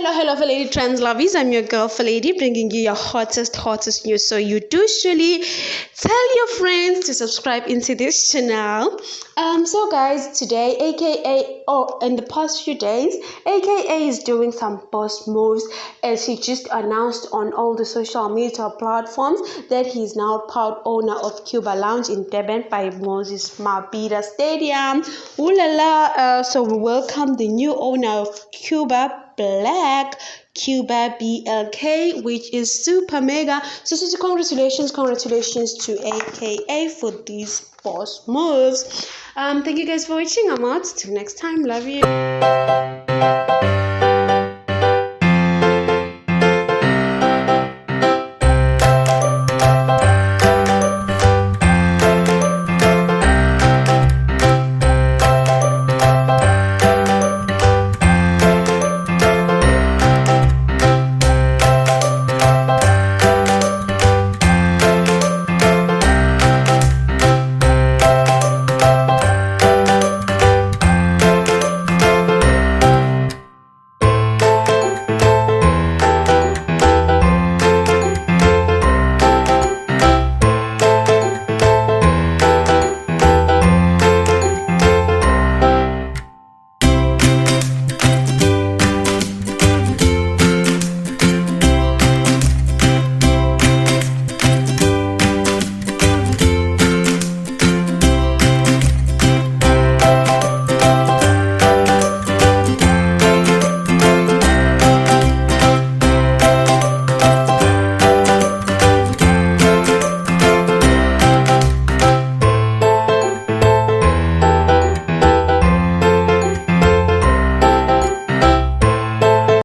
Hello, Lady Trans Lovies. I'm your girl, Lady, bringing you your hottest news. So you do surely tell your friends to subscribe into this channel. So guys, today, aka in the past few days, aka is doing some boss moves as he just announced on all the social media platforms that he's now proud owner of Cuba Lounge in Durban by Moses Mabhida Stadium. Ooh la la! So we welcome the new owner of Cuba Black Cuba BLK, which is super mega. So congratulations to AKA for these boss moves. Thank you guys for watching. I'm out. Till next time. Love you.